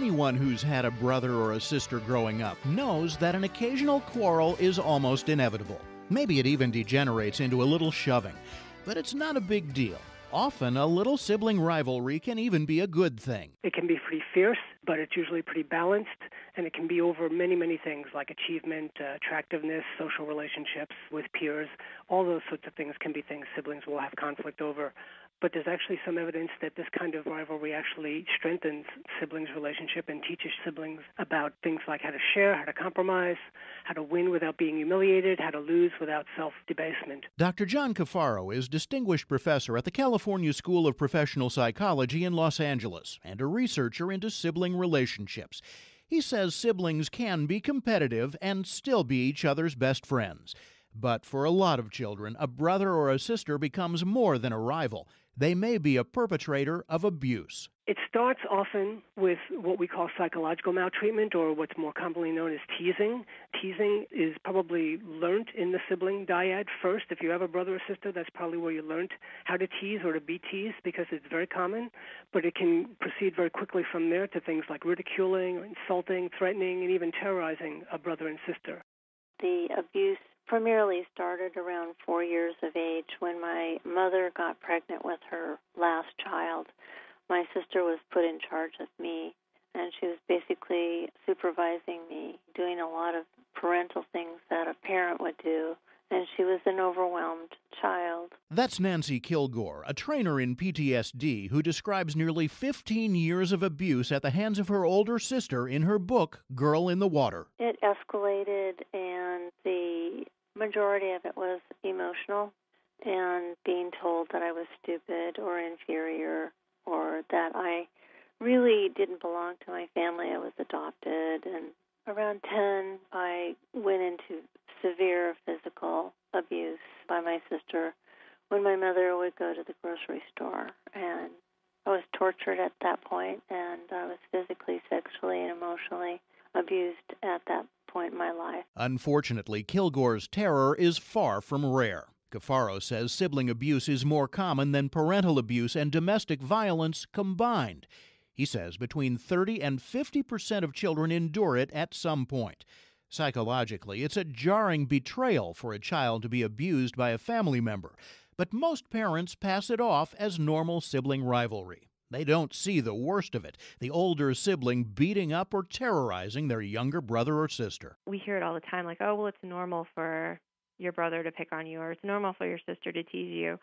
Anyone who's had a brother or a sister growing up knows that an occasional quarrel is almost inevitable. Maybe it even degenerates into a little shoving. But it's not a big deal. Often, a little sibling rivalry can even be a good thing. It can be pretty fierce, but it's usually pretty balanced, and it can be over many, many things like achievement, attractiveness, social relationships with peers. All those sorts of things can be things siblings will have conflict over. But there's actually some evidence that this kind of rivalry actually strengthens siblings' relationship and teaches siblings about things like how to share, how to compromise, how to win without being humiliated, how to lose without self-debasement. Dr. John Cafaro is Distinguished Professor at the California School of Professional Psychology in Los Angeles and a researcher into sibling relationships. He says siblings can be competitive and still be each other's best friends. But for a lot of children, a brother or a sister becomes more than a rival. They may be a perpetrator of abuse. It starts often with what we call psychological maltreatment, or what's more commonly known as teasing. Teasing is probably learned in the sibling dyad first. If you have a brother or sister, that's probably where you learned how to tease or to be teased, because it's very common. But it can proceed very quickly from there to things like ridiculing, or insulting, threatening, and even terrorizing a brother and sister. The abuse primarily started around 4 years of age when my mother got pregnant with her last child. My sister was put in charge of me, and she was basically supervising me, doing a lot of parental things that a parent would do, and she was an overwhelmed child. That's Nancy Kilgore, a trainer in PTSD who describes nearly 15 years of abuse at the hands of her older sister in her book, Girl in the Water. It escalated, and the majority of it was emotional, and being told that I was stupid or inferior, or that I really didn't belong to my family. I was adopted. And around 10, I went into severe physical abuse by my sister when my mother would go to the grocery store. And I was tortured at that point, and I was physically, sexually, and emotionally abused at that point in my life. Unfortunately, Kilgore's terror is far from rare. Cafaro says sibling abuse is more common than parental abuse and domestic violence combined. He says between 30 and 50% of children endure it at some point. Psychologically, it's a jarring betrayal for a child to be abused by a family member, but most parents pass it off as normal sibling rivalry. They don't see the worst of it, the older sibling beating up or terrorizing their younger brother or sister. We hear it all the time, like, oh, well, it's normal for your brother to pick on you, or it's normal for your sister to tease you.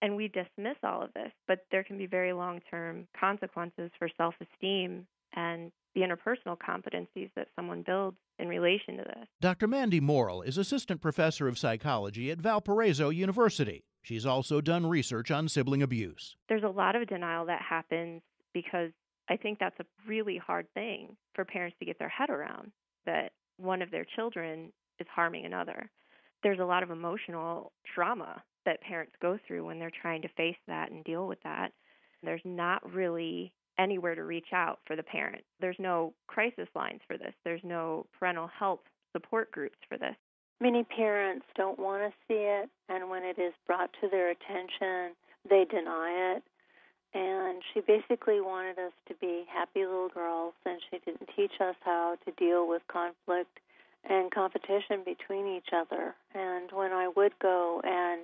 And we dismiss all of this, but there can be very long-term consequences for self-esteem and the interpersonal competencies that someone builds in relation to this. Dr. Mandy Morrill is Assistant Professor of Psychology at Valparaiso University. She's also done research on sibling abuse. There's a lot of denial that happens because I think that's a really hard thing for parents to get their head around, that one of their children is harming another. There's a lot of emotional trauma that parents go through when they're trying to face that and deal with that. There's not really anywhere to reach out for the parent. There's no crisis lines for this. There's no parental health support groups for this. Many parents don't want to see it, and when it is brought to their attention, they deny it. And she basically wanted us to be happy little girls, and she didn't teach us how to deal with conflict and competition between each other. And when I would go and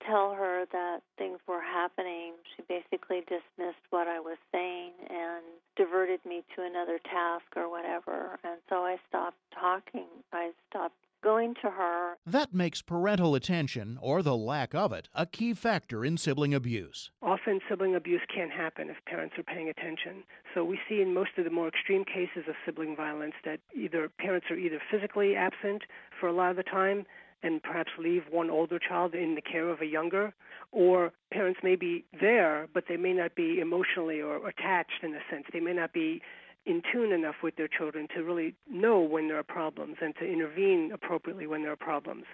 tell her that things were happening, she basically dismissed what I was saying and diverted me to another task or whatever. And so I stopped talking. I stopped going to her. That makes parental attention, or the lack of it, a key factor in sibling abuse. Often sibling abuse can happen if parents are paying attention. So we see in most of the more extreme cases of sibling violence that either parents are either physically absent for a lot of the time and perhaps leave one older child in the care of a younger, or parents may be there, but they may not be emotionally or attached in a sense. They may not be in tune enough with their children to really know when there are problems and to intervene appropriately when there are problems.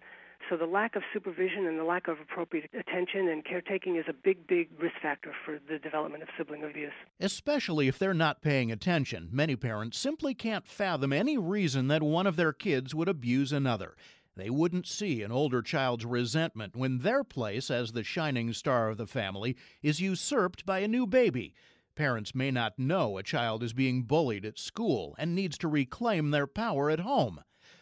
So the lack of supervision and the lack of appropriate attention and caretaking is a big, big risk factor for the development of sibling abuse. Especially if they're not paying attention, many parents simply can't fathom any reason that one of their kids would abuse another. They wouldn't see an older child's resentment when their place as the shining star of the family is usurped by a new baby. Parents may not know a child is being bullied at school and needs to reclaim their power at home.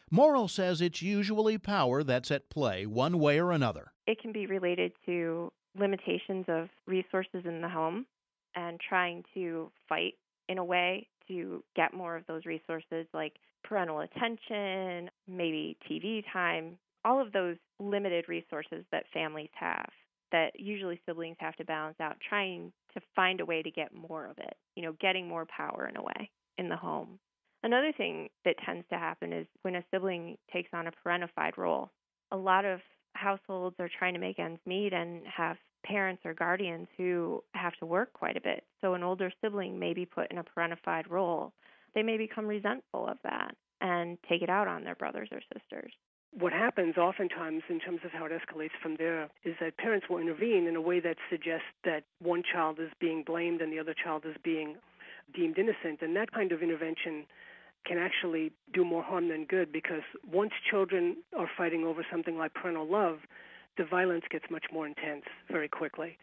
Morrill says it's usually power that's at play one way or another. It can be related to limitations of resources in the home and trying to fight in a way to get more of those resources like parental attention, maybe TV time, all of those limited resources that families have that usually siblings have to balance out, trying to find a way to get more of it, getting more power in a way in the home. Another thing that tends to happen is when a sibling takes on a parentified role. A lot of households are trying to make ends meet and have parents or guardians who have to work quite a bit. So an older sibling may be put in a parentified role. They may become resentful of that and take it out on their brothers or sisters. What happens oftentimes in terms of how it escalates from there is that parents will intervene in a way that suggests that one child is being blamed and the other child is being deemed innocent. And that kind of intervention can actually do more harm than good, because once children are fighting over something like parental love, the violence gets much more intense very quickly.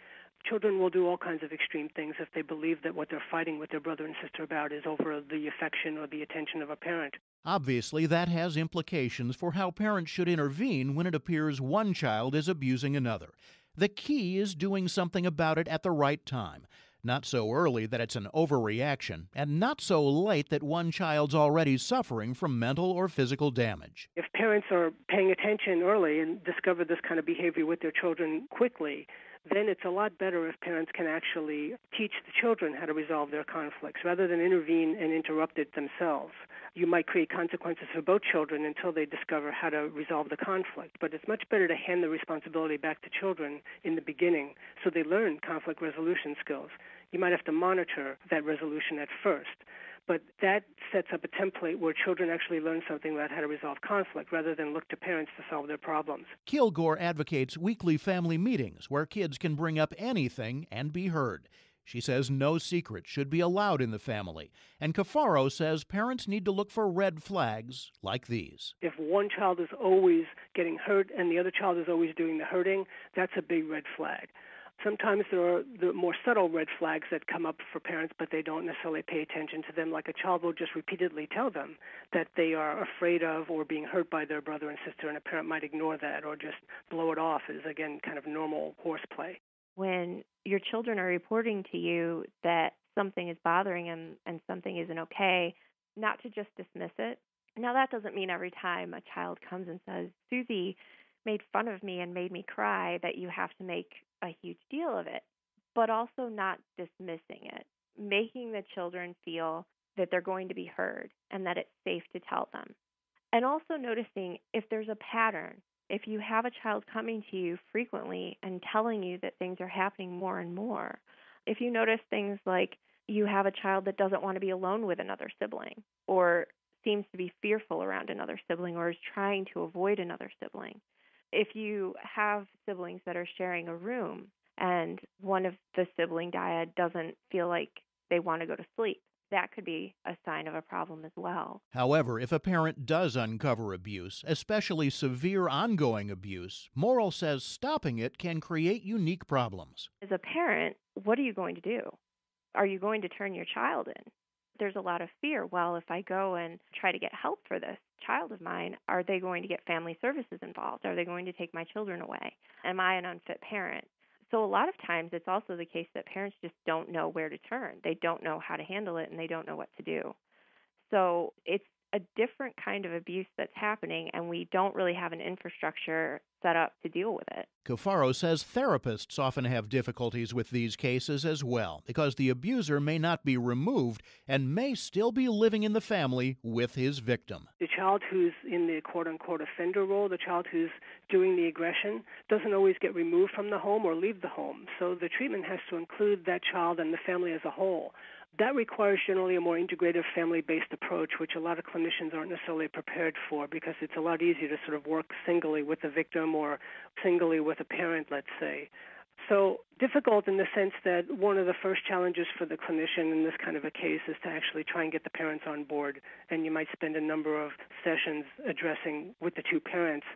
Children will do all kinds of extreme things if they believe that what they're fighting with their brother and sister about is over the affection or the attention of a parent. Obviously, that has implications for how parents should intervene when it appears one child is abusing another. The key is doing something about it at the right time. Not so early that it's an overreaction, and not so late that one child's already suffering from mental or physical damage. If parents are paying attention early and discover this kind of behavior with their children quickly, then it's a lot better if parents can actually teach the children how to resolve their conflicts rather than intervene and interrupt it themselves. You might create consequences for both children until they discover how to resolve the conflict, but it's much better to hand the responsibility back to children in the beginning so they learn conflict resolution skills. You might have to monitor that resolution at first, but that sets up a template where children actually learn something about how to resolve conflict rather than look to parents to solve their problems. Kilgore advocates weekly family meetings where kids can bring up anything and be heard. She says no secrets should be allowed in the family. And Cafaro says parents need to look for red flags like these. If one child is always getting hurt and the other child is always doing the hurting, that's a big red flag. Sometimes there are the more subtle red flags that come up for parents, but they don't necessarily pay attention to them. Like a child will just repeatedly tell them that they are afraid of or being hurt by their brother and sister, and a parent might ignore that or just blow it off as, again, kind of normal horseplay. When your children are reporting to you that something is bothering them and something isn't okay, not to just dismiss it. Now, that doesn't mean every time a child comes and says, Susie made fun of me and made me cry, that you have to make a huge deal of it, but also not dismissing it, making the children feel that they're going to be heard and that it's safe to tell them. And also noticing if there's a pattern. If you have a child coming to you frequently and telling you that things are happening more and more, if you notice things like you have a child that doesn't want to be alone with another sibling or seems to be fearful around another sibling or is trying to avoid another sibling, if you have siblings that are sharing a room and one of the sibling dyad doesn't feel like they want to go to sleep, that could be a sign of a problem as well. However, if a parent does uncover abuse, especially severe ongoing abuse, Morrill says stopping it can create unique problems. As a parent, what are you going to do? Are you going to turn your child in? There's a lot of fear. Well, if I go and try to get help for this child of mine, are they going to get family services involved? Are they going to take my children away? Am I an unfit parent? So a lot of times it's also the case that parents just don't know where to turn. They don't know how to handle it, and they don't know what to do. So it's a different kind of abuse that's happening, and we don't really have an infrastructure set up to deal with it. Cafaro says therapists often have difficulties with these cases as well, because the abuser may not be removed and may still be living in the family with his victim. The child who's in the quote-unquote offender role, the child who's doing the aggression, doesn't always get removed from the home or leave the home. So the treatment has to include that child and the family as a whole. That requires generally a more integrative family-based approach, which a lot of clinicians aren't necessarily prepared for, because it's a lot easier to sort of work singly with the victim or singly with a parent, let's say. So difficult in the sense that one of the first challenges for the clinician in this kind of a case is to actually try and get the parents on board, and you might spend a number of sessions addressing with the two parents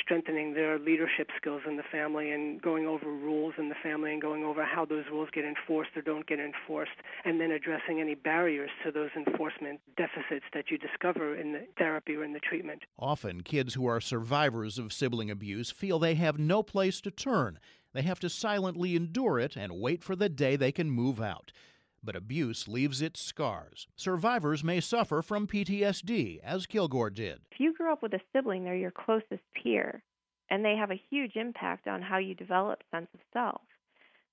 strengthening their leadership skills in the family and going over rules in the family and going over how those rules get enforced or don't get enforced, and then addressing any barriers to those enforcement deficits that you discover in the therapy or in the treatment. Often, kids who are survivors of sibling abuse feel they have no place to turn. They have to silently endure it and wait for the day they can move out. But abuse leaves its scars. Survivors may suffer from PTSD, as Kilgore did. If you grew up with a sibling, they're your closest peer, and they have a huge impact on how you develop sense of self.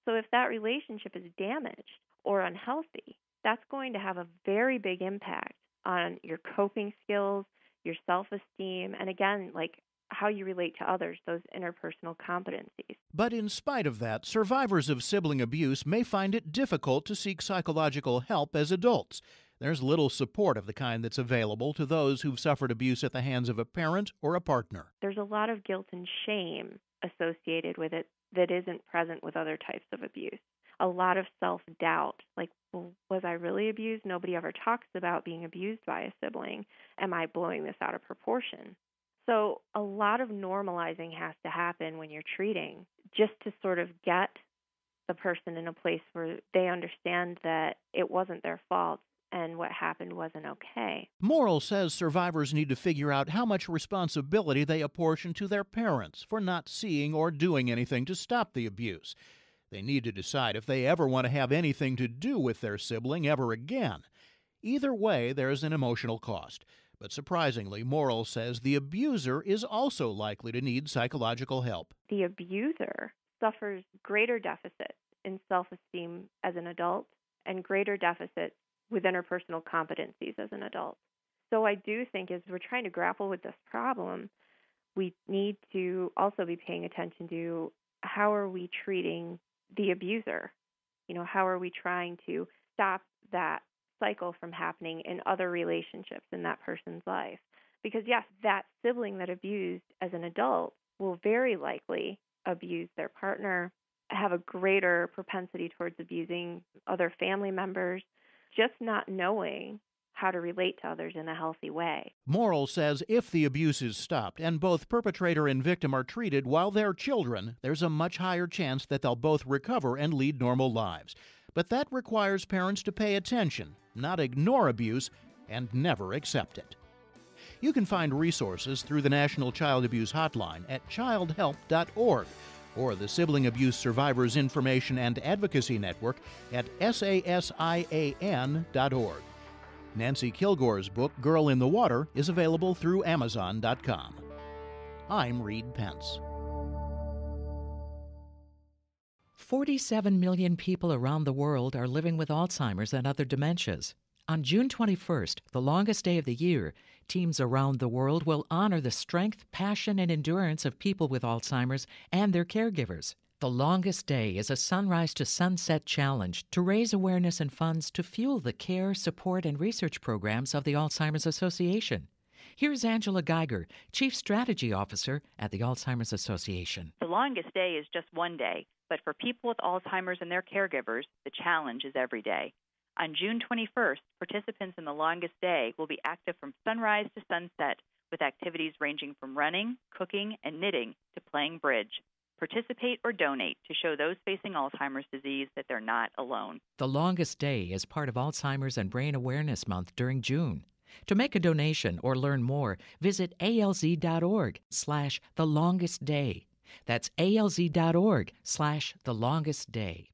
So if that relationship is damaged or unhealthy, that's going to have a very big impact on your coping skills, your self-esteem, and again, like how you relate to others, those interpersonal competencies. But in spite of that, survivors of sibling abuse may find it difficult to seek psychological help as adults. There's little support of the kind that's available to those who've suffered abuse at the hands of a parent or a partner. There's a lot of guilt and shame associated with it that isn't present with other types of abuse. A lot of self-doubt, like, well, was I really abused? Nobody ever talks about being abused by a sibling. Am I blowing this out of proportion? So a lot of normalizing has to happen when you're treating, just to sort of get the person in a place where they understand that it wasn't their fault and what happened wasn't okay. Morrill says survivors need to figure out how much responsibility they apportion to their parents for not seeing or doing anything to stop the abuse. They need to decide if they ever want to have anything to do with their sibling ever again. Either way, there's an emotional cost. But surprisingly, Morrill says the abuser is also likely to need psychological help. The abuser suffers greater deficits in self-esteem as an adult and greater deficits with interpersonal competencies as an adult. So I do think as we're trying to grapple with this problem, we need to also be paying attention to how are we treating the abuser? How are we trying to stop that cycle from happening in other relationships in that person's life? Because yes, that sibling that abused as an adult will very likely abuse their partner, have a greater propensity towards abusing other family members, just not knowing how to relate to others in a healthy way. Morrill says if the abuse is stopped and both perpetrator and victim are treated while they're children, there's a much higher chance that they'll both recover and lead normal lives. But that requires parents to pay attention, not ignore abuse, and never accept it. You can find resources through the National Child Abuse Hotline at childhelp.org or the Sibling Abuse Survivors Information and Advocacy Network at sasian.org. Nancy Kilgore's book, Girl in the Water, is available through Amazon.com. I'm Reed Pence. 47 million people around the world are living with Alzheimer's and other dementias. On June 21st, the longest day of the year, teams around the world will honor the strength, passion, and endurance of people with Alzheimer's and their caregivers. The longest day is a sunrise to sunset challenge to raise awareness and funds to fuel the care, support, and research programs of the Alzheimer's Association. Here's Angela Geiger, Chief Strategy Officer at the Alzheimer's Association. The longest day is just one day, but for people with Alzheimer's and their caregivers, the challenge is every day. On June 21st, participants in the longest day will be active from sunrise to sunset with activities ranging from running, cooking, and knitting to playing bridge. Participate or donate to show those facing Alzheimer's disease that they're not alone. The longest day is part of Alzheimer's and Brain Awareness Month during June. To make a donation or learn more, visit alz.org/thelongestday. That's alz.org/thelongestday.